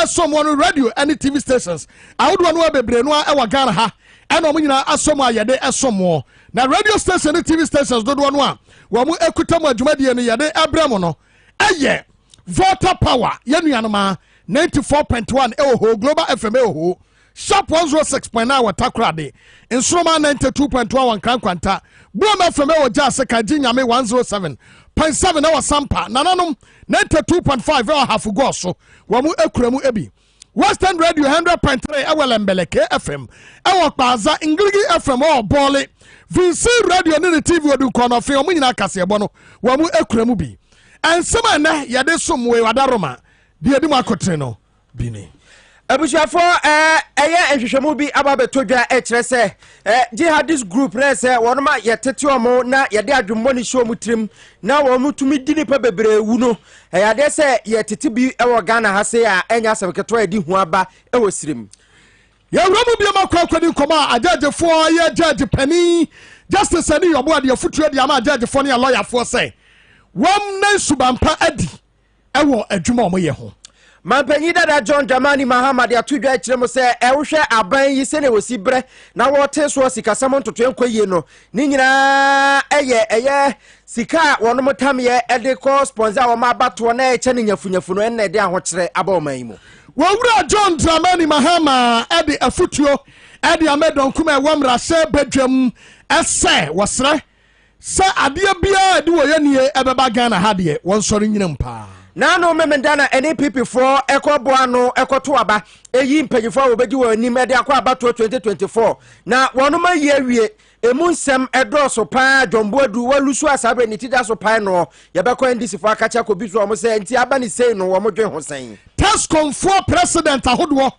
asom one radio and TV stations. I would want to be Brenoa ewa Ghana ha. And omina asom ayade asom more. Now radio station and TV stations don't want one. Wamu ekutama jumadi and yade abramono. Aye, voter power. Yenu yanoma 94.1 eho Global FM eho. Sharp 106.9 watakrade. Instroma 92.1 Kankwanta. Broma FM eho jase kajinya me 107.7 ewa sampa. Nananum 92.5 ewa hafugoso. Wamu ekuremu ebi. Western Radio 100.3 ewa lembeleke FM. Ewa kpaza Ingrigi FM ewa bole. VC Radio nini TV wadu kono fi omu nyina Kasiebo no. Wamu ekuremu bi. Ensema ne yade somwe wadaroma. Di edi makotre no bini. Abushafo eye enhwehwemu bi ababe todwa ekire se jihadist group na se wonoma yetete omo na yede adwummo ni show mutrim na wo mutumi dini pa bebre wu no yade se yetete bi ewo Ghana ha se a enya sebeketo edi hu aba ewo sirim ya wuramu bi makwakodi koma ajajefo ye judge pani justice ani yobo ade afutu ade ama ajajefo ne lawyer fo se wom na subampa adi ewo adwuma omo ye ho Mampenyi dada John Dramani Mahama de atudwa ekire mo se ehwe aban yi se ne wosi bre na wote so sikasam ntoto enkoye no ni nyina eye sika wono tamye ede ko sponsor wo ma bato na eche ne nyafunyafu no enne de ahokire abaoman yi mu wawura John Dramani Mahama ede afutuo ede amedon kuma wamra se badwam ese wosre se ade bia de woyanie ebeba Ghana ha de wonsori nyinam pa na no memendana NPP for ekoboano ekoto aba eyi mpanyifo obedi wani mede akwa abato 2024 na wonoma ye awie emu nsem edoso pa dwomboadu walusu asabe ni tida so pa no yebekọ ndisi fo akacha ko biso omo se nti aba ni sei no womo dwen ho sen Tascom for president ahodo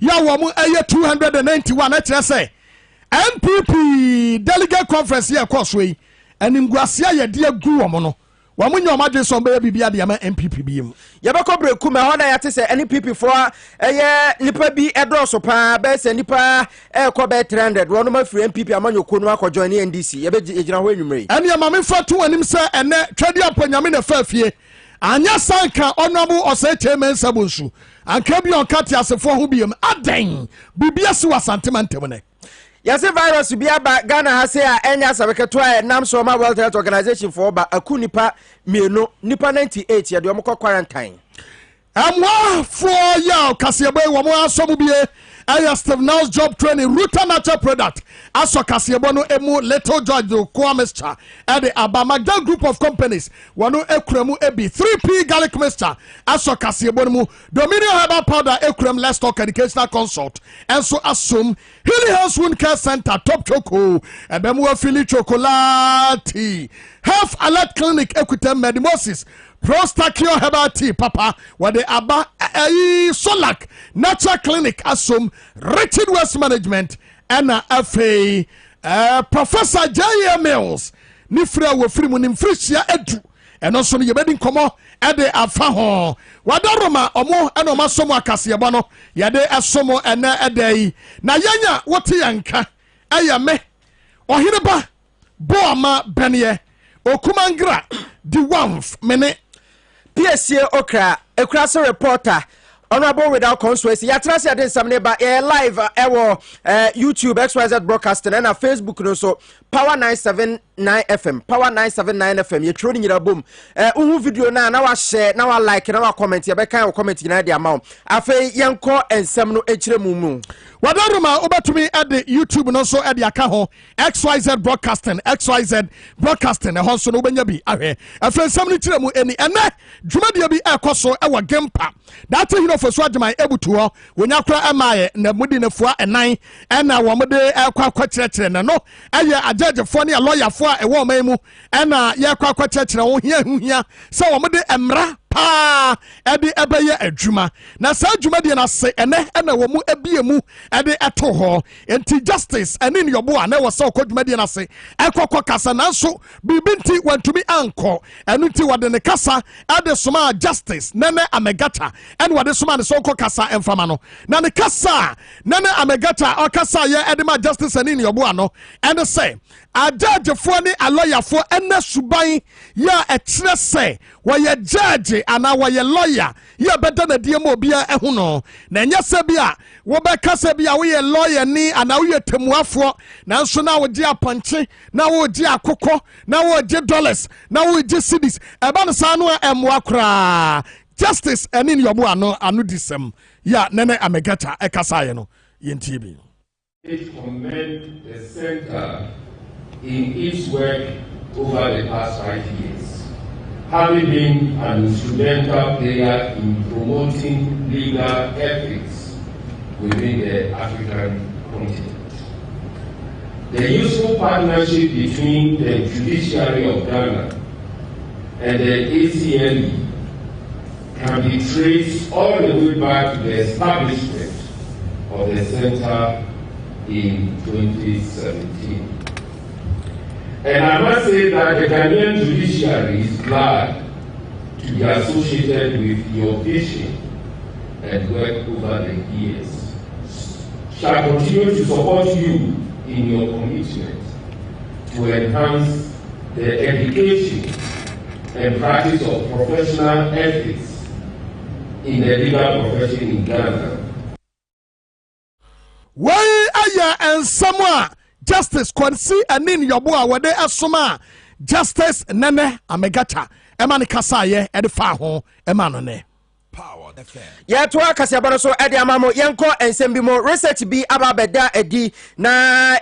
ya womo eye 291 akire se NPP delegate conference ye koso yi animguasia ye de agu womo no wamunyo madwe so be bibia de ama MPP biem yabako breku me hoda yate se NPP for eye nipa bi edoso pa be se nipa ko be 300 wono ma free MPP amanyoko no akọ join NDC ye be ejina ho enwumre ene ya mame fatu anim se ene twade aponyame na fafie anya sanka onobu ose chairman sabunsu anka bi on kati asefo ho biem aden bibia si wasantentem ne Yase virus bi aba Ghana ha se a enya sabeketo a nam so ma World Health Organization for ba akunipa mienu nipa 98 ye de omko quarantine amwa for ya Kasiebo wo mo asomu bie aya Steve Now's job training Ruta natural product aso Kasiebo no emu Little George Coa mixture at the Abamagda group of companies wano ekremu ebi 3P garlic mixture aso Kasiebo mu Dominion herbal powder ekrem let's talk educational consult and so assume Healing House Wound Care Center top choco ebemu afili chocolate Health Alert Clinic Equitem Medimosis Prostakio herbal tea papa where the aba Solak Natural Clinic assume Richard West Management and FA Professor J.A. Mills Nifra we free munim frisia edu and also the bedding komo ede afaho wadaroma omo enoma somo Kasiebo no yade asomo ene edei na yanya wote yanka ayame ohireba boama benye okumangra the one mene PSA okra ekrasa reporter honorable without consuency yatrasi ade samne ba live ewo YouTube XYZ broadcasting and Facebook no so Power 979 FM Power 979 FM ye troni nyira bom uhu video na wa share na wa like na wa comment ye be kan comment nyina de amount afi yenko ensem no ekire mumu wadaruma obatumi ade YouTube no so ade aka ho XYZ broadcasting e ho so no benya bi ahwe afi ensem no kire mu eni ene dwumadia bi ekoso ewo gempa that you know for so adman ebutu ho wonya kra amaye na mudi na fua enan ena wo mode ekwa kire na no aye judge for ne lawyer for e wo man mu ena ye kwa kire wo hia se wo mode emra pa ebe ebeye adwuma na sa adwuma de na se ene ena wo mu ebie mu ede eto ho enti justice ene ne yobo na wo se okodwuma de na se ekokọ kasa na so bibinti wantumi anko enu ti wode ne kasa ade soma justice nene amegata ene wode soma ne so okọ kasa emfama no na ne kasa nene amegata okasa ye ede ma justice ene ne yobo ano ene se a judge for ne a lawyer for ene suban ya ekire se wo ye judge judiciary ana wɔyɛ lawyer yɛ bɛda na die mo bia ɛho no na nyɛ sɛ bia wɔbɛka sɛ bia woyɛ lawyer ni ana woyɛ temuafoɔ nanso na wogye apɔnkye na wogye akokɔ na wogye dollars na wogye cedis ɛba no saa no ɛmmoa koraa justice ɛne ne yɔbo ano disɛm ya nene amegata ɛkasaeɛ no yɛntie bi. It commend the center in its work over the past 5 years, having been an instrumental player in promoting legal ethics within the African continent. The useful partnership between the judiciary of Ghana and the ACLE can be traced all the way back to the establishment of the center in 2017. And I must say that the Ghanaian judiciary is glad to be associated with your vision and work over the years. Shall continue to support you in your commitment to enhance the education and practice of professional ethics in the legal profession in Ghana. Why are you and Justice Kwansi Anin Yobua wade asoma Justice Nene Amegata Emani Kasaye edifa ho emanone power the fair ya to Kasiebo so edi amamo yenko ensem bi mo research bi ababeda edi na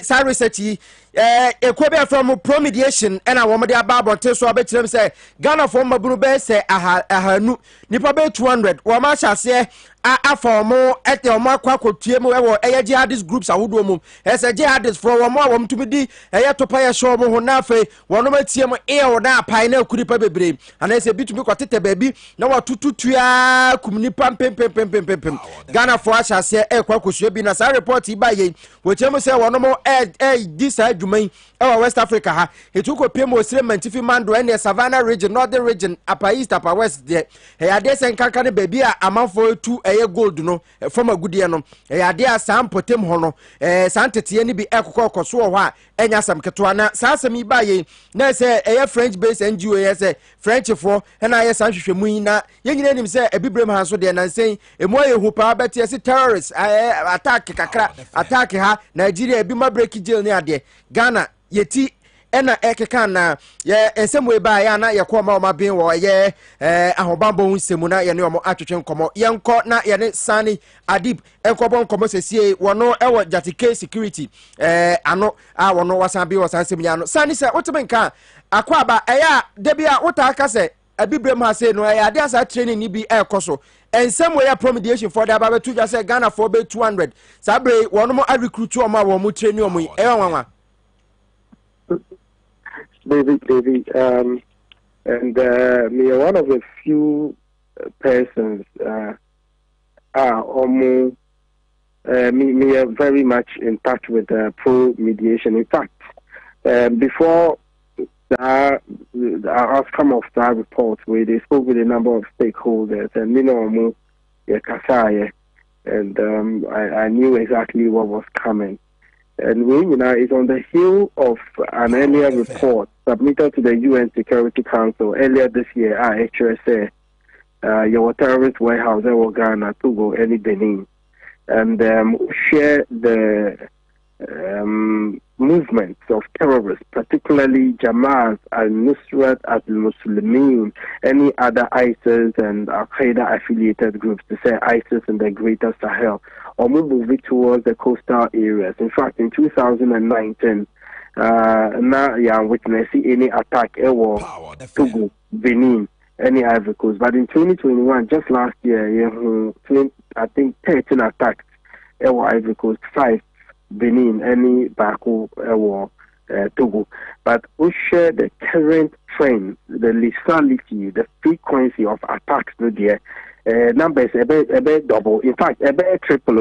sa research ekobia from promediation and a woman de ababonte so abetirem say Ghana for mabunu be say ahanu nipa be 200 wo ma hyase afomo ete omo akwakotie mu ewo jihadist groups ahodo mu ese jihadist for wo mo awom tumidi topa ye show mu ho na afi wono matie mu na apai na akuripa bebre ana ese bitumi kwatete baabi na watututua kumni pam Ghana for hyase kwakosuo bi na sa report iba ye wo chemu say wono mo disa adwuman West Africa ha etuko piem osire fi mando ene Savannah region northern region upper east upper west there ade senkanka ne baabi a amanfo tu gold no from agudie no ade asam potem ho no santete ni bi ekokoso ho a enya sam keto na sasam iba ye na se French based NGO ye se French for na ye sanhwehwemu yi na ye nyina nim se ebibrem ha so de na nsen emu ayehu pa beti se terrorist attack kakra attack ha Nigeria bi ma break jail ni ade Ghana yeti ena ekeka na ye ensemwe ba ya na ye ko ma bin wo ye ahobambo nsemu na ye ne omo atwetwe nkomo ye nko na ye ne Sani Adib enkobo nkomo sesie wono ewo Jatike security ano wono wasan bi wasan semu ya no Sani se wotemenka akwa ba eya debia wota aka se abibrem ha se no ade asa training ni bi ekoso ensemwe ya promediation for the babetu ja se Ghana for be 200 sabre wono mo recruit omo wo mo training omo wanwa David, and me are one of the few persons me are very much in touch with pro mediation. In fact, before the outcome of that report, where they spoke with a number of stakeholders, and and I knew exactly what was coming. And we, is on the heel of an earlier report submitted to the UN Security Council earlier this year. HRSA, your terrorist warehouse in Ghana, Togo, and Benin, and share the movements of terrorists, particularly Jamaat al-Nusrat al-Muslimin, any other ISIS and Al-Qaeda affiliated groups, to say ISIS in the Greater Sahel, or moving towards the coastal areas. In fact, in 2019, witnessing any attack ever Togo, Benin, any Ivory Coast. But in 2021, just last year, I think 13 attacks ever Ivory Coast, 5 Benin, any Baku or Togo. But we share the current trend, the lethality, the frequency of attacks there. Numbers a bit double, in fact, a bit triple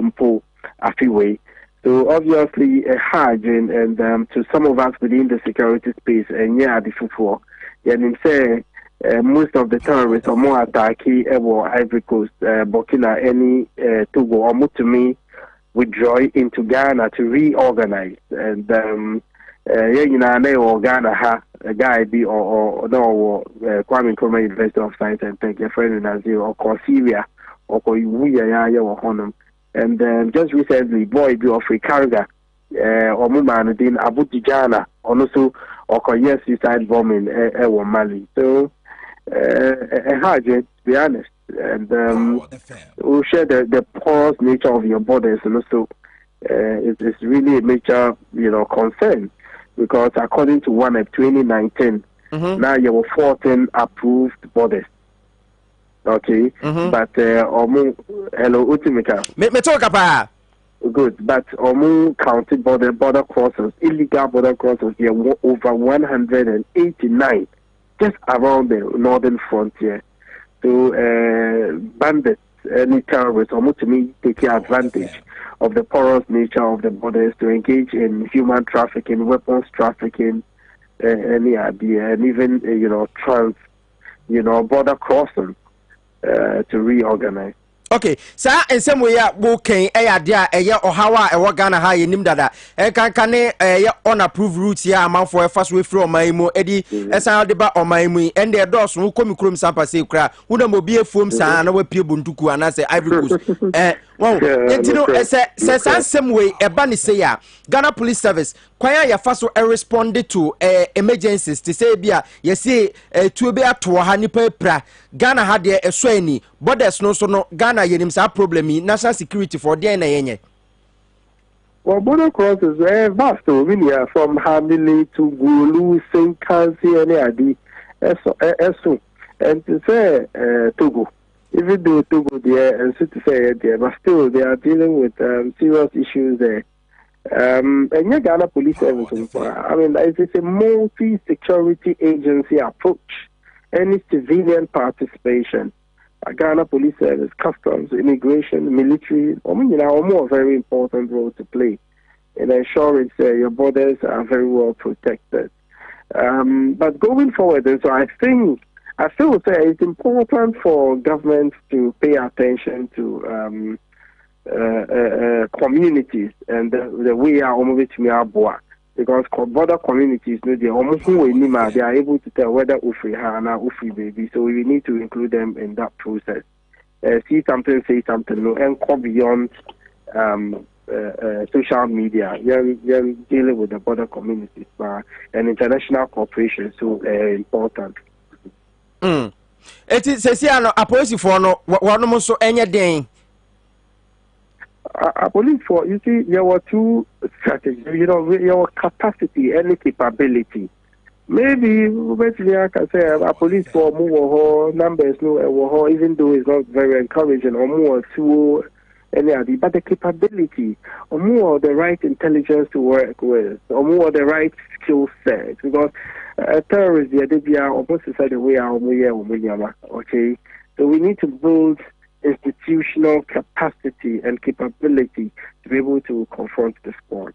a few way. So obviously, hard and to some of us within the security space, and the football, and say most of the terrorists are more attacking Ivory Coast, Burkina, any Togo, or more to me withdraw into Ghana to reorganize and you know, they or Ghana ha a guy be or no Kwame Nkrumah University of Science and Tech, your friend in Nazir or Kasiebo or Koyuya or Honum. And then just recently, boy be of Ricarga or Muman in Abu Dijana, also or Korea suicide bombing or Mali. So a hard to be honest. And we'll share the porous nature of your borders, and also it's really a major, concern, because according to one of 2019, now you were 14 approved borders. Okay, but hello, Utimika. Me talk about. Good, but counted border crossings, illegal border crossings, there were over 189 just around the northern frontier. So bandits, any terrorists, almost to me, taking advantage of the porous nature of the borders to engage in human trafficking, weapons trafficking, any idea, and even border crossing to reorganize. Okay, sir, in some way, walking a dia a year or how I work Ghana high in Nimdada, can unapproved routes here amount for a fast way from my mo Eddie, as I deba on my me, and their doors will come crum sampa say cry, who be a foam san over Pibuntuku and I say Ivory Coast. Well, says some way a bunny say ya Ghana Police Service, quite ya fast responded to emergencies to say bia, you see, to be at to Hanipa pra Ghana had a swany, but there's no Ghana yenim sa problem in national security for DNA. Well, border cross is very vast, from Hamile to Gulu, St. Kansi, and Adi, Esso, and to say Togo. Even though Togo there, and so to say there, but still they are dealing with serious issues there. And your Ghana Police Service, I mean, it's a multi-security agency approach. Any civilian participation. Ghana Police Service, Customs, Immigration, Military, more very important role to play in ensuring your borders are very well protected. But going forward, and so I feel it's important for governments to pay attention to communities and the way our because border communities they are able to tell whether Ufri baby, so we need to include them in that process. See something, say something, and go beyond social media. You're dealing with the border communities, and international cooperation so important. It is a policy for one so any day. I believe you see, there were two strategies. Your capacity and capability. Maybe, I can say, a police for more numbers, even though it's not very encouraging, or more to any other, but the capability, or more the right intelligence to work with, or more the right skill set. Because terrorists, they are almost the way okay? So we need to build institutional capacity and capability to be able to confront the scourge.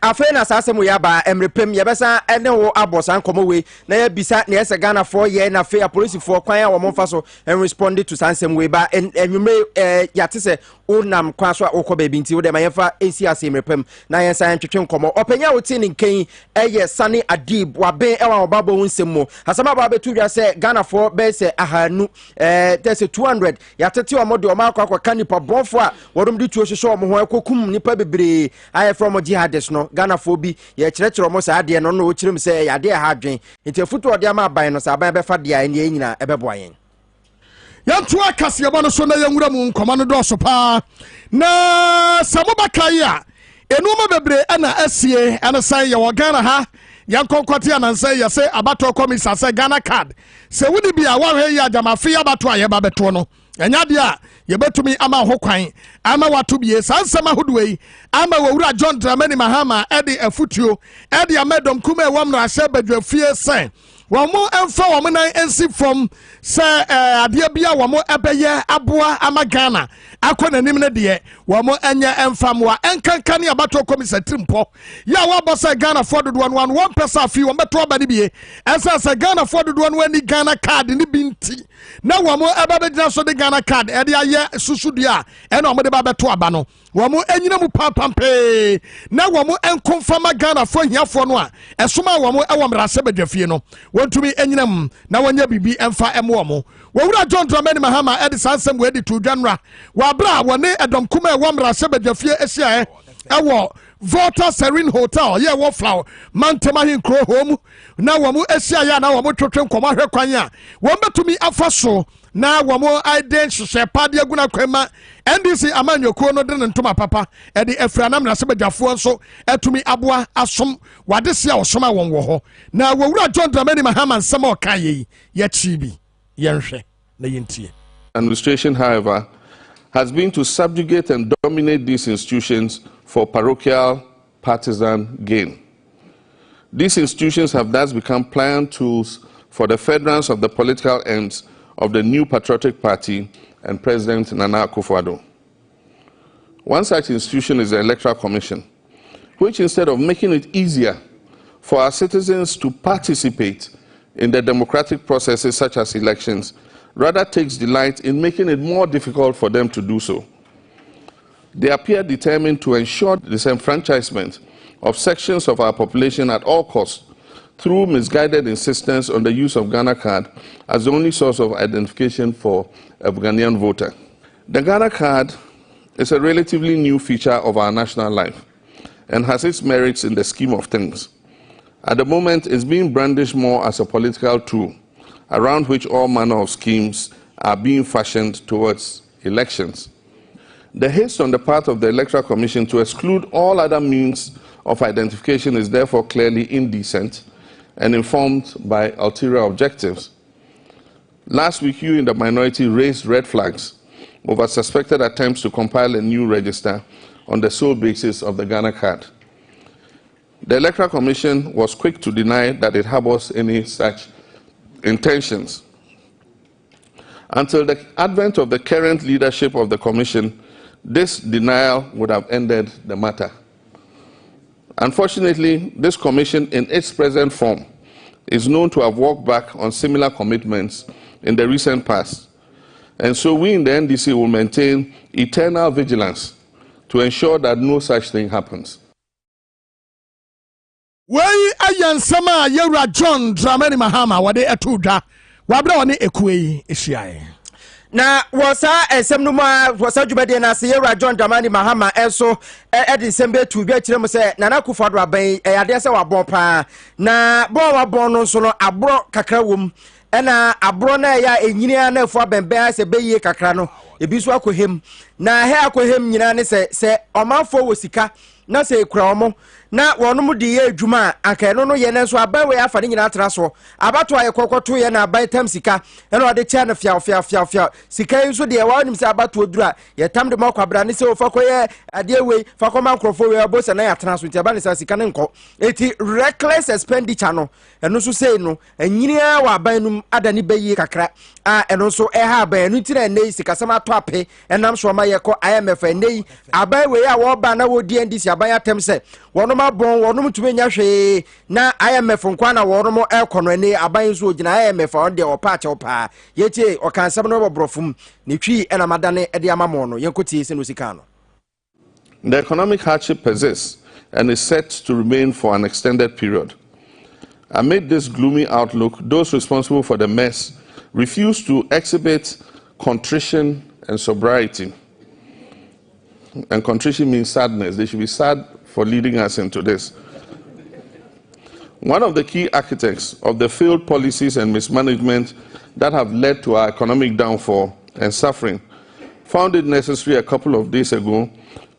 Afena sasa mu yaba emrepem yebesa ene wo abosan komowe na ya bisa na ese Ghana 4 year na fe police for kwan ya wo monfa so and respond to sansem we ba enwume yate se onam kwa so akọ ba binti wo de mayefa esi ase emrepem na yensan twetwe nkomo openya woti ne nkan eye Sani Adib waben ewa obabo hunsem mo asama ba betu dwa se Ghana 4 be se ahanu there's 200 yatete omode o makwa kanipa bonfo a wodom di tuo hwehwe omo ho ekokum nipa bebre I from jihadist no Ghana phobi ye kyerɛkyerɛ mo sa ade no no o kyerem sɛ yade ha adwen nti futu ode ama ban no sa ban be fa de a ne nyina ebeboa yen yanto Kasiebo no so na yanwura mu nkoma no do so pa na samobaka ya enuma bebre ana asie ana sai ye wo Ghana ha yankonkwati anansa ye se abato komisa se Ghana card se wudi bia wa hwe ya jamafe abato aye ba beto no enya de a yebetumi ama ho kwan ama wato bie sansema hoduwe ama wawura John Dramani Mahama ede afutuo ede amedom kuma ewam no ahye badwafie sen wamo emfa wamo nan ensi from se ade bia wamo ebeye aboa ama Ghana akọ nanim ne de wamo enye emfa moa enkankane abato komisa trimpo ya wa bosa Ghana for dodo no one person afi wo beto ba ne bie ensa se Ghana for dodo no ani Ghana card ni binti na wamo eba be gina so de Ghana card ede aye susudua ena omo de ba beto aba no wɔn enyina mu paapampe na wɔn nkonfama Ghana fo hiafo no a ɛsoma wɔn ɛwɔ mmarahyɛ badwafie no wɔntumi enyina mu na wɔnyɛ bibi ɛmfa ɛmo wɔn wɔwura John Dramani Mahama ɛde sansɛm wɔ edi tu dwanra wɔabra wɔne ɛdɔm kuma ɛwɔ mmarahyɛ badwafie ahyia ɛwɔ Volta Serene Hotel ye wo flower mantema hin kro home na wɔn ahyia ya na wɔn twetwe nkɔmɔ ahwɛ kwan a wɔn betumi afa so na wɔn aiden hyehyɛ pade aguna kwema NDC amanyɔkuo no de ne ntoma papa ɛde afra na mmarahyɛ badwafoɔ nso atumi aboa asom wade se a wɔsom a wɔn wɔ hɔ na wɔwura John Dramani Mahama nsɛm a ɔka yɛ yɛkyi bi yɛnhwɛ na yɛntie. Administration, however, has been to subjugate and dominate these institutions for parochial partisan gain. These institutions have thus become pliant tools for the furtherance of the political ends of the new patriotic party and President Nana Akufo-Addo. One such institution is the Electoral Commission, which instead of making it easier for our citizens to participate in the democratic processes such as elections, rather takes delight in making it more difficult for them to do so. They appear determined to ensure the disenfranchisement of sections of our population at all costs through misguided insistence on the use of Ghana card as the only source of identification for a Ghanaian voter. The Ghana card is a relatively new feature of our national life and has its merits in the scheme of things. At the moment, it's being brandished more as a political tool around which all manner of schemes are being fashioned towards elections. The haste on the part of the Electoral Commission to exclude all other means of identification is therefore clearly indecent and informed by ulterior objectives. Last week, you in the minority raised red flags over suspected attempts to compile a new register on the sole basis of the Ghana card. The Electoral Commission was quick to deny that it harbors any such intentions. Until the advent of the current leadership of the Commission, this denial would have ended the matter. Unfortunately, this Commission in its present form is known to have walked back on similar commitments in the recent past. And so we in the NDC will maintain eternal vigilance to ensure that no such thing happens. Wei ayansama yewra John Dramani Mahama wade etuda wabra woni ekuei ehyiae na wasa esemnuma wasa dwumade na se yewra John Dramani Mahama enso edi sembe tu bi akire mu se Nana Akufo-Addo aban ade se wabon pa na bon wabon no so no abro kakra wom ena abro na ya enyini na afu abenben se beye kakra no ebi so akohem na he akohem nyina ne se omanfo wo sika na se ekura omo na wonom de ye adwuma anka no ye nenso aban we afa ne nyina atra so abato aye kokoto ye na aban tam sika ena ode tia na fia sika nso de wanim se abato odura ye tam de makwabra ne se ofa koye ade we fa koma nkrofo we abosa na ya atra so ntia ba ne sa sika ne nko eti reckless expenditure no eno so sei no anyini a wa aban num adani bayi kakra a eno so ha aban no ti na nei sika sama to ape enam so ma ye ko IMF nei aban we ya wo ba na wo DNDC aban atem se wonom abon wonom tumi nya hwe na IMF nkwa na wonom ekono ne aban so gina IMF on de opa ache opa yetie okansam no bobrofum ne twi ena madane de amamo no yenkoti se no sika no. The economic hardship persists and is set to remain for an extended period. Amid this gloomy outlook, those responsible for the mess refuse to exhibit contrition and sobriety. And contrition means sadness. They should be sad for leading us into this. One of the key architects of the failed policies and mismanagement that have led to our economic downfall and suffering found it necessary a couple of days ago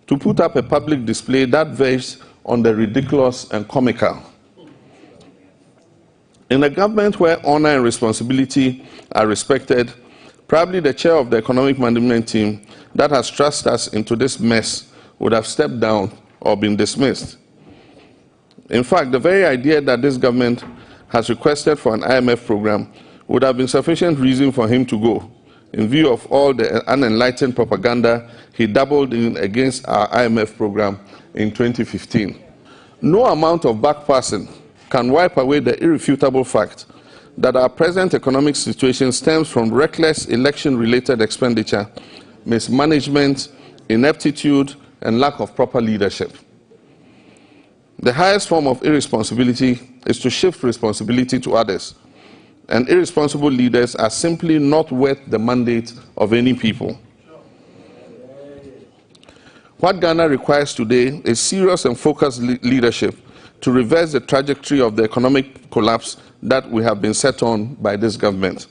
to put up a public display that verged on the ridiculous and comical. In a government where honor and responsibility are respected, probably the chair of the economic management team that has thrust us into this mess would have stepped down or been dismissed. In fact, the very idea that this government has requested for an IMF program would have been sufficient reason for him to go, in view of all the unenlightened propaganda he dabbled in against our IMF program in 2015. No amount of backpassing can wipe away the irrefutable fact that our present economic situation stems from reckless election-related expenditure, mismanagement, ineptitude, and lack of proper leadership. The highest form of irresponsibility is to shift responsibility to others, and irresponsible leaders are simply not worth the mandate of any people. What Ghana requires today is serious and focused leadership to reverse the trajectory of the economic collapse that we have been set on by this government.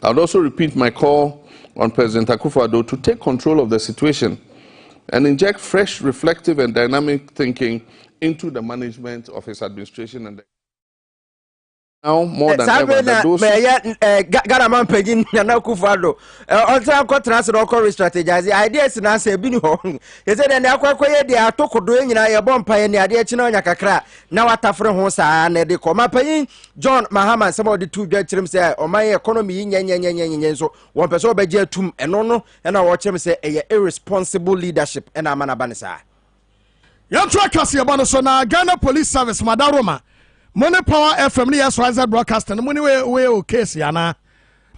I would also repeat my call on President Akufo-Addo to take control of the situation and inject fresh, reflective, and dynamic thinking into the management of his administration and now more than ever that those Ghana man pagin na Akufo-Addo also ko transfer ko strategize ideas na say bi ni ho he said na akwakoye de atokodo nyina ye bompa ye ne ade achi na onya kakra na watafre ho saa na de ko mapayin John Mahama somebody two dwa chirim say o man economy nyenyenyenyenyen so won pese obaje atum eno no na wo chirim say e irresponsible leadership na amana banisa ya twa Kasiebo no so na Ghana Police Service Madaroma Money Power FM ni SYZ broadcasting money we case yana.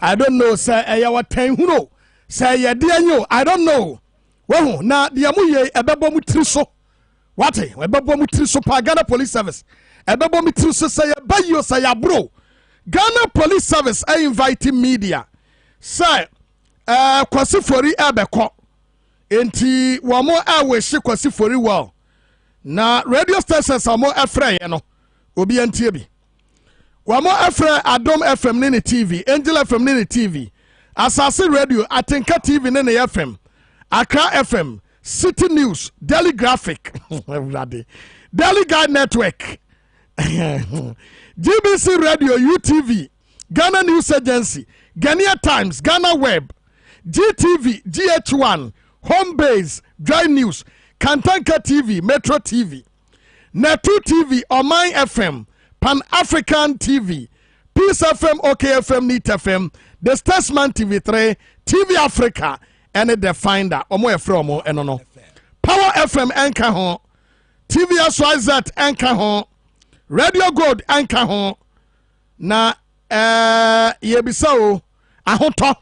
I don't know say e what ten who know say ye de anyo I don't know. Well na de amu ye ebebo mu tiri so. What e ebebo mu tiri so pa Ghana Police Service. Ebebo mu tiri so say ba yo say ya bro. Ghana Police Service I invite media. Say kwasi fori ebeko. Enti wo mo awe hye kwasi fori well. Na radio stations amo afre ye no. Obi antie bi wamo afre Adom FM ne TV Angel FM ne TV Asase Radio Atenka TV ne FM Accra FM City News Daily Graphic Daily Guide Network GBC Radio UTV Ghana News Agency Ghanaian Times Ghana Web GTV GH1 Home Base Dry News Kantanka TV Metro TV Netu TV, Oman FM, Pan African TV, Peace FM, OK FM, NIT FM, The Statesman TV3, TV Africa, and The Finder, Omo Efromo, and no. Power FM, Anchor Hon, TV SYZ, Anchor Hon, Radio Gold, Anchor Hon, na Yebisao, Ahonto,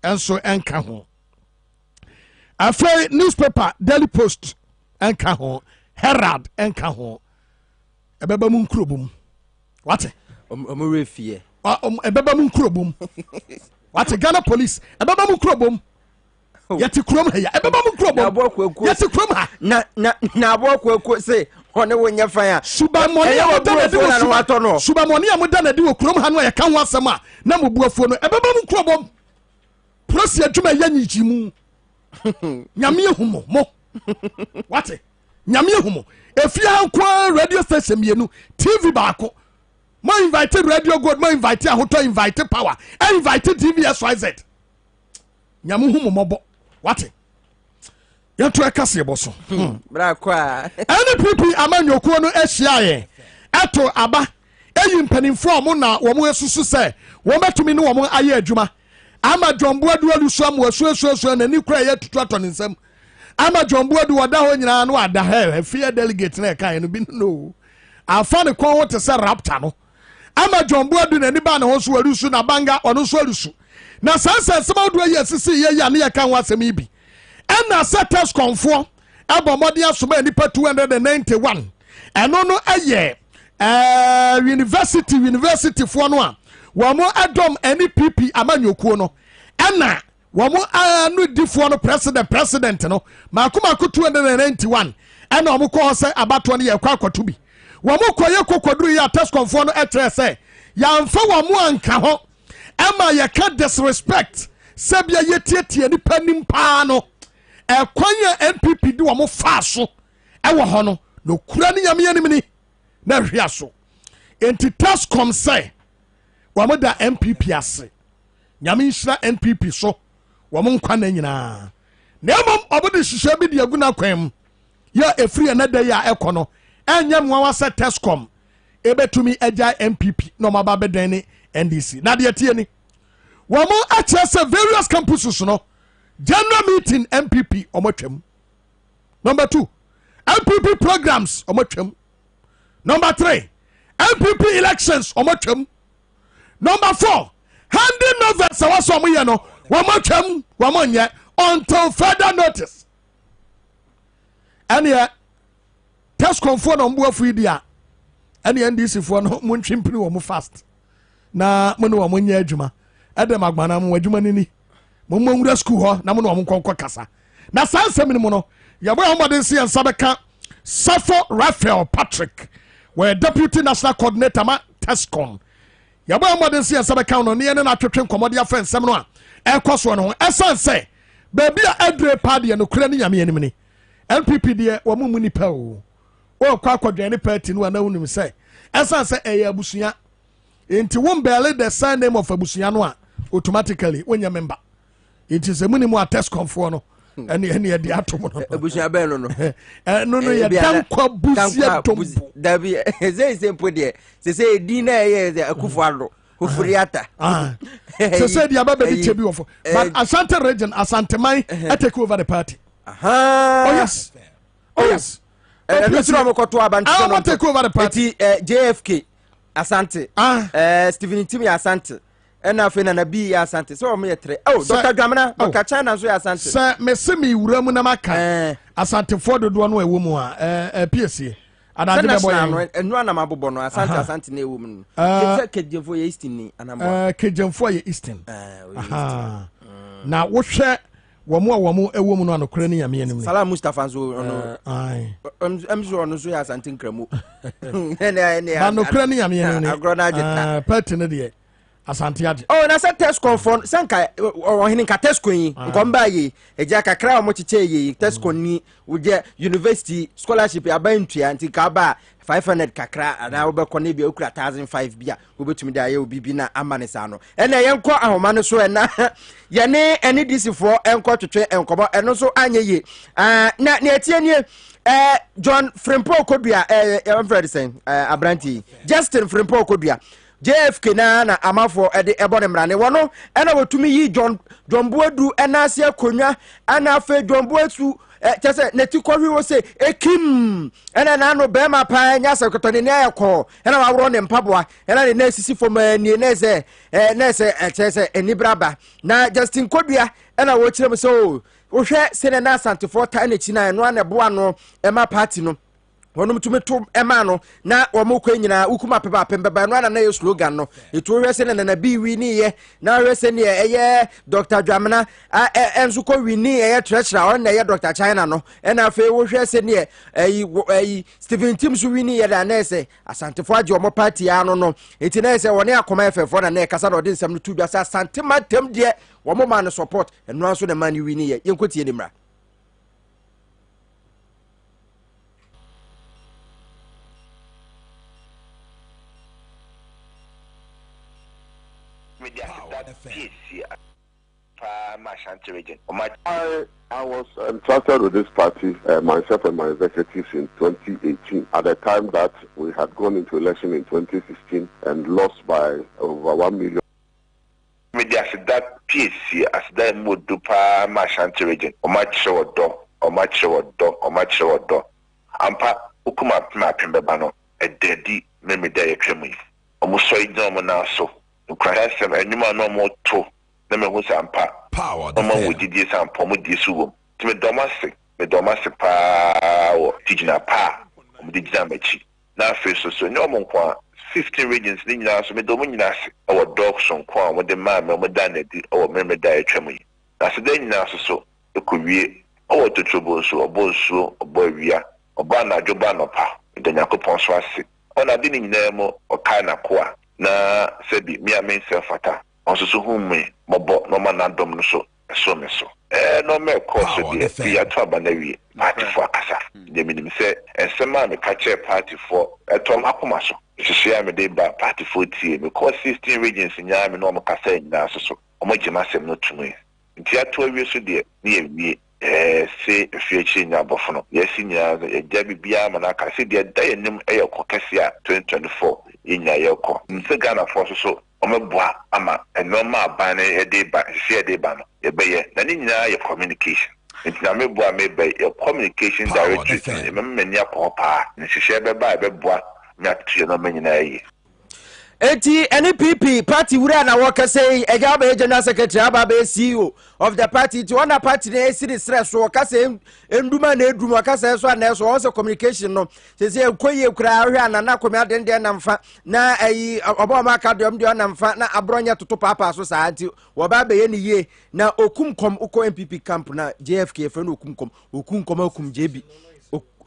and so Anchor Hon. Afraid newspaper, Daily Post, Anchor Hon. Herald enka ho ebeba mu nkrobum wate omurefie ebeba mu nkrobum wate Ghana Police ebeba mu nkrobum yeti krom ha ya ebeba mu nkrobum yeti krom ha na abokweku say one wonya fan a subamoni amodana subamoni amodana di wo krom ha no ya kan ho asem a na mobuafuo no ebeba mu nkrobum prosi adwuma ya nyijimu nyame ehumo mo wate nyame ehumo efia nkwa radio station mienu TV baako mo invite Radio Gold mo invite ahoto invite Power invite TV SYZ nyame ehumo mobo wate yanto Kasiebo so bra kwa NPP amanyokuo no ehia ye eto aba eyi mpanimfo mo na wo mo esusu se wo betumi ne wo mo aye adwuma ama jombo adualu so am wasuasuasu na ni kura ye tutu ato ne nsam ama jombo adu wada ho nyina no ada he fear delegate na kan no bi no afa ne kon ho te se raptor no ama jombo adu na ni ba ne ho so warusu na banga ono so arusu na sansa sema odu ayi asisi ye ya ne ya kan wasem ibi ena setters konfo abomode asoma nipa 291 eno no aye university fo no a wamo adom NPP amanyokuo no ena wamo anu difo no president no makuma ko 291 ena omo ko se abato no ye kwa akoto bi wamo koye kokoduru ya test konfo no etre se ya mfa wamo anka ho ema ye ka disrespect sabia yetietie ni panim pa no ekwanya NPP di wamo fa so ewo ho no no kura ni nyame anim ni na hwia so enti task com say wamo da NPP ase nyame nhyira NPP so wamo nkwa na nyina na emom obode hihye bi de aguna kwam ya efri na da ya ekono enya mwa se Tescom ebetumi agya NPP no maba bedan ni NDC na de tie ni wamo akyese various campuses no general meeting NPP omotwam number 2 NPP programs omotwam number 3 NPP elections omotwam number 4 handing over sawaso omoye no wamotwam wamonye until further notice ɛneɛ tescom foɔ na ɔmboa fo yi di a ɛneɛ ndc foɔ no mo ntwimpini wɔ mo fast na mo ne wɔ mo nyɛ adwuma ɛdɛm agbana mo adwuma nini mo mo nwura school hɔ na mo ne wɔ mo nkɔnkɔ kasa na saa nsɛm no mu no yɛbɔ yɛ ɔmɔden si yɛn nsa bɛka Safo Raphael Patrick wɔ deputy national coordinator ma tescom yɛbɔ yɛ ɔmɔden si yɛn nsa bɛka no ne yɛn ne na atwetwe nkɔmmɔde afɛ nsɛm no a ɛkɔ soɔ no ho ɛsan sɛ baabi a ɛdre pa deɛ no kura ne nyame anim ni NPP deɛ wɔn mu nipa o wɔkɔ akɔdwɛne party no a na wonim sɛ ɛsan sɛ ɛyɛ abusua nti wɔn bɛɛle the sign name of abusua no a automatically wɔnyɛ member nti sɛ mu ni mu a tescom foɔ no ɛne yɛde ato mu no abusua bɛn no no ɛno no yɛ dankwa busia tombo dabi sɛ mpo deɛ sɛ din na ɛyɛ akufo ado Hufuriata. So said the Ababe Chebi of but Asante region, Asante Mai, I take over the party. Oh yes. Oh yes. I want to take over the party. JFK Asante. Stephen Timi Asante. And I feel an B Asante. So me tre. Oh, Dr. Gamana, Dr. China so Asante. Sir, me semi uramuna maka. Asante for the one way woman PSC. And I did and one am abono Asante Asante ne woman. Kejim for Easton and I'm Kejim for Easton. Now what share Wamu a woman on Ukraine meaning Salah Mustafa so I'm sure no so Asante Kremu. And Ukraine meaning pertinent. Asante. Oh, na sa test confirm sanka o hin ka test koyin nkomba yi eja kakra o mo chiche yi test konni uje university scholarship abantua anti ka ba 500 kakra ana wo be konni bi okura 1005 bia wo betumi da ye obibi na amane sa no ena yenko ahoma no so ena ye ne NDC for enko twetwe enkobo eno so anye yi na etie nie John Frimpo Kodua I'm very saying Abranti Justin Frimpo Kodua JFK na amafo ede ebone mrane wono ena wotumi yi John Buadu ena asia konwa ana afa John Buadu chese neti kohwi wo se ekim ena na no be ma pa nya sekotone ne ayeko ena wa woro ne mpaboa ena ne nasisi foma ni nese chese enibraba na Justin Kodua ena wo kirem so wo hwe sene na Asante for ta na china no na boa no ema party no wonum tumi to ema no na womo kwa nyina ukuma pepa pembeba no na ye slogan no etu hwese na bi wi ni ye na hwese ni eye Dr. Dwamena enso ko wi ni eye treasurer on na ye Dr. China no na afa wo hwese ni eyi Stephen Timsu wi ni ye da na ese Asante fo age omo party ya no eti na ese woni akoma efefo na kasa na odinsam no tu bia sa Asante matem de womo ma no support eno anso na man wi ni ye yenkotie ni mra I was entrusted with this party, myself and my executives in 2018, at the time that we had gone into election in 2016 and lost by over 1 million. That PSC as the Mudupa Mashanti region, or much show door, or much show door, or much show door. Ampa Ukuma Pimbano, a daddy, maybe they tremble. Almost so no so. Ukraine and you no more two. Never was ampa. Power. No more with this and pomo disu. To me domestic power teaching a pa. The Jamachi. Now first so no more 15 regions in the so me dominas our dogs on Kwan with the man Modanity or Member Diatremi. That's the day now so it could be our to trouble so or boso or boy via or bana jobano pa. The Yakupon Swasi. On a dinning name or kind of qua. Na sebi mi amen selfata onso so humme mobo no manadom no so me so no me course de fi ato abanawi party for akasa de minim se ensema me kache party for etom akoma so hihia me de ba party for tie me cause 16 regions nya me no mo kasa nya so omagima sem no tumi nti ato awie so de ne awie se fiachi nya bofono yesi nya eja bibia ma na kase de da yenim eyeko kase a 2024 inya yeko nse Ghana force so omeboa ama enoma ban e de ba se de ba no ebeye na ni nyina ye communication nti na meboa mebe ye communication directory me menya ko pa ni hihye beba beboa nya tuye no menyina yi eti NPP party wura na waka say eja ba general secretary aba ba CEO of the party ti one party na esi stress so waka say enduma na edum waka say so na so won communication no say ekoye kura ahwe anana komi adende na mfa na ayi obo ma ka dem de na mfa na abronya toto papa so sa anti wo ba ye ni ye na okumkom uko NPP camp na JFK friend okumkom akum JB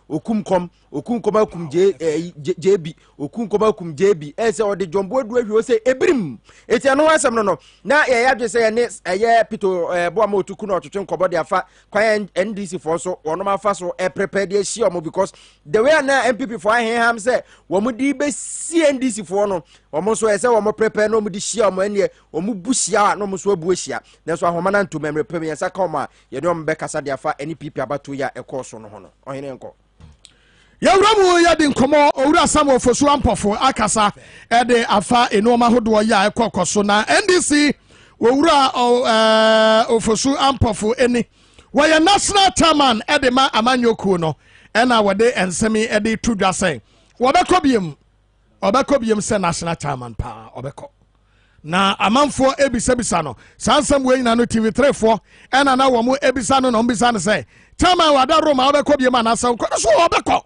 okumkom akum JB okumkom akum JB ese odi jombo adu ahwe o se ebrim eti ano asem no na ye ya dwe se ne eye pito bo ama otuku na otwetwe nkobo de afa kwan NDC for so wono ma fa so prepare de hie omo because the way na MPP for ham say wo mo di be NDC for no omo so ese wo mo prepare no mo di hie omo ene omo buhia no mo so abu ahia na so ahoma na ntom memre pem yesa ka omo ye de omo be kasa de afa NPP abato ya ekoso no ho no ohene nko Yawramu yadi nkomo owura Samuel Fosu Ampofo akasa ede afa enoma hodo ya ekokoso na NDC owura Ofosu Ampofo eni waya national chairman ede ma amanyoku no ena wode ensemi ede tudwa say obekobiem se national chairman pa obeko na amanfo ebisabisa no sansam we nyina no TV3 fo ena na wo mo ebisa no mbisa no say chairman wada Roma obekobiem anasa ko so obeko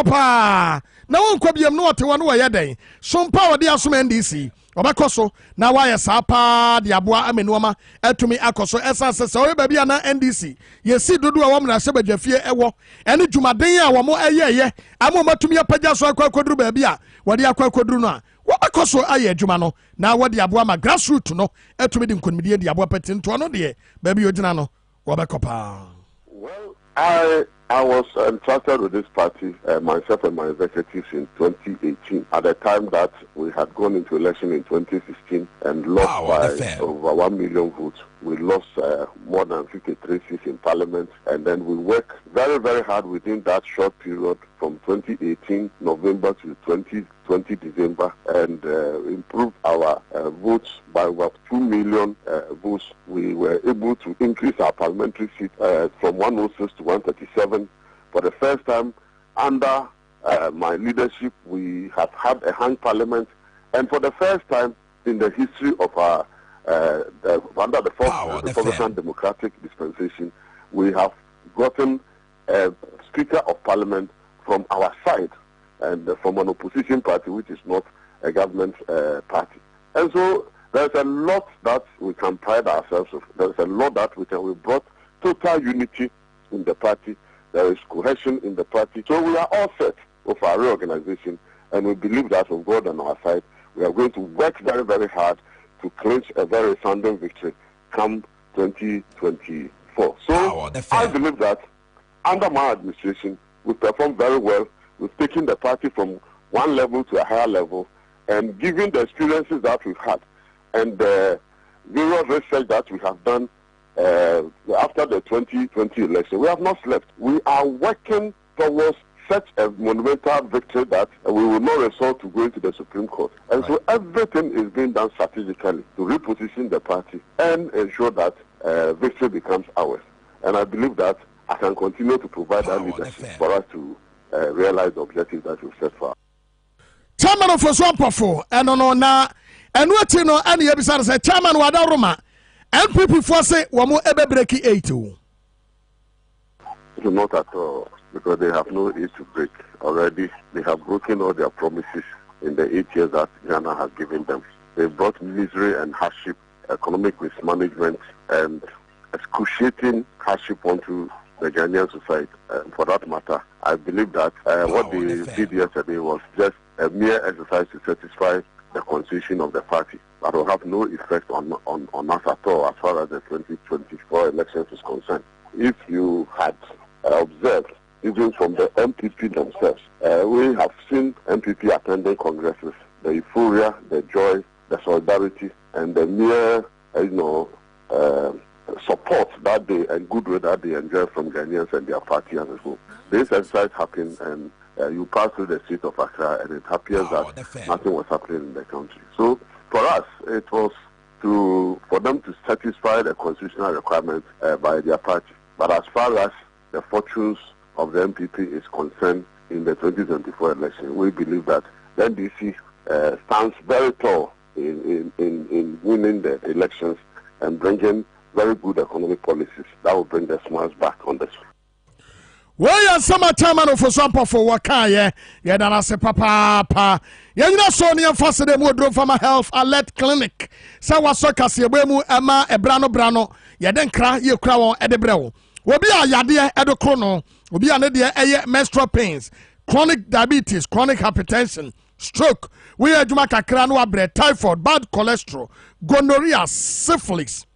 pa na won kwabiem no ote won wo yeden so mpa wode asom NDC obeko so na wa yesa pa de aboa amenuoma atumi akoso esase se we bia na NDC yesi dodo a wo mna hye badwafie ewo ene dwumaden a wo mo eyeye amo matumi apagya so akwakoduru ba bia wode akwakoduru no a wobeko so aye adwuma no na wode aboa ma grassroots no atumi de nkonimidie de aboa patinto no de ba bia ogina no wobeko pa. Well, I was entrusted with this party, myself and my executives, in 2018. At the time that we had gone into election in 2016 and lost by over 1 million votes. We lost more than 53 seats in parliament, and then we worked very, very hard within that short period from 2018 November to 2020 December, and improved our votes by about 2 million votes. We were able to increase our parliamentary seat from 106 to 137. For the first time under my leadership, we have had a hung parliament, and for the first time in the history of our under the first Republican Democratic dispensation, we have gotten a Speaker of Parliament from our side and from an opposition party, which is not a government party. And so there's a lot that we can pride ourselves of. There's a lot that we brought total unity in the party. There is cohesion in the party. So we are all set of our reorganization, and we believe that with God on our side, we are going to work very, very hard to clinch a very sounding victory come 2024. So I believe that under my administration, we performed very well. We've taken the party from one level to a higher level, and given the experiences that we've had and the various research that we have done after the 2020 election, we have not slept. We are working towards such a monumental victory that we will not resort to going to the Supreme Court. And so everything is being done strategically to reposition the party and ensure that victory becomes ours. And I believe that I can continue to provide that leadership for us to realize the objectives that we've set for us. Chairman of Oswampofo, and na and what you know, and you say, Chairman Wadaroma, NPP for say, Wamu ebe breaki 8. Not at all, because they have no age to break. Already, they have broken all their promises in the 8 years that Ghana has given them. They brought misery and hardship, economic mismanagement, and excruciating hardship onto the Ghanaian society. And for that matter, I believe that what they did yesterday was just a mere exercise to satisfy the constitution of the party. That will have no effect on us at all as far as the 2024 elections is concerned. If you had observed, even from the MPP themselves, we have seen MPP attending congresses, the euphoria, the joy, the solidarity, and the mere, support that they and goodwill that they enjoy from Ghanaians and their party as a whole. This exercise happened, and you pass through the street of Accra, and it appears that nothing was happening in the country. So for us, it was for them to satisfy the constitutional requirements by their party. But as far as the fortunes of the MPP is concerned in the 2024 election, we believe that the NDC stands very tall in winning the elections and bringing very good economic policies that will bring the smiles back on the street. Well, summer chairman of Sampa for Wakaye, Yadana se papa, Yana Sonia Fasade Modro Farmer Health Alert Clinic, Sawaso Kasiebo, Emma, Ebrano, Yaden Kra, you crown Edebrel. Will be a Yadia Edochrono, will be an idea menstrual pains, chronic diabetes, chronic hypertension, stroke, we are Jumaka Kranwa bread, typhoid, bad cholesterol, gonorrhea, syphilis,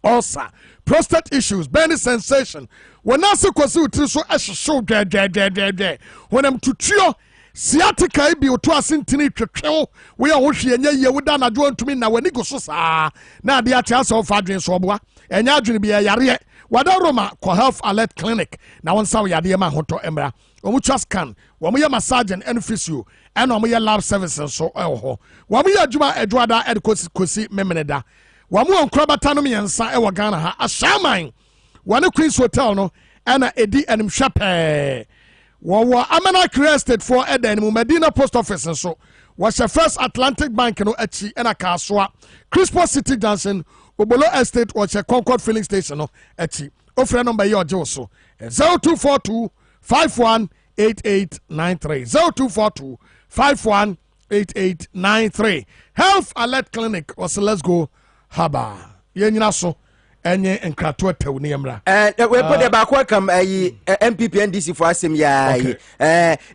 ulcer, prostate issues, burning sensation. When I say kwasi so show when I'm to trio sciatica bi oto asentini twetwe we a wohwe enya ye woda na dwo ntumi na wani go so saa na de a chance of adwen so boa enya adwen bi yare wada Roma ko Health Alert Clinic na won saw yade ma hoto emra omu scan wo ye massage and physio and omu ye lab services so ho wo ye adwuma adwada kosi memeneda wo mu onkrabata no miensa e wo Ghana ha ashaman one Queen's Hotel no and edi anim shape wo amana created for eden Medina Post Office and so was the first Atlantic Bank no achi and a kaswa Crispo City Johnson Obolo Estate was a Concord filling station no achi offer number your joso 0242 518893 0242 518893 Health Alert Clinic was let's go haba yenyina so enye enkrato atawni emra we put the back welcome MPP NDC for asem ya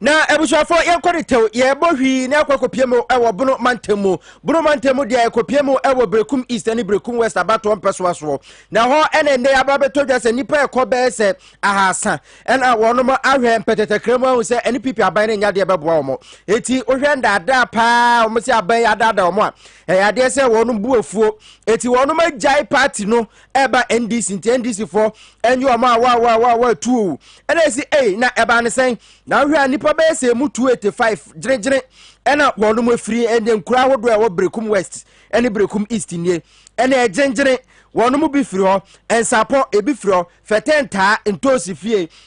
na ebushafo ye kwode tew ye bohwi na akwakopiemu ewo bono mantemu dia ekopiemu ewo Brekum East and Brekum West abato mpeso na ho ene ababeto dwa se nipa ekobe se ahasa ena wono ma ahwe mpetetekremu ahu se NPP aban ne nyade beboa omo eti ohwe ndada pa omo se aban adada omo a yade se wono buafuo eti wono ma jai party no eba NDC for enyo ma wa tu ena si na eba ne sen na hwe nipa be se mu 285 jirejire ena wono mo free ende nkura hodo e wo Brekum West ene Brekum East nie ena ejenjire wono mo bi free ho ensapo e bi free ho fetenta ntosi fie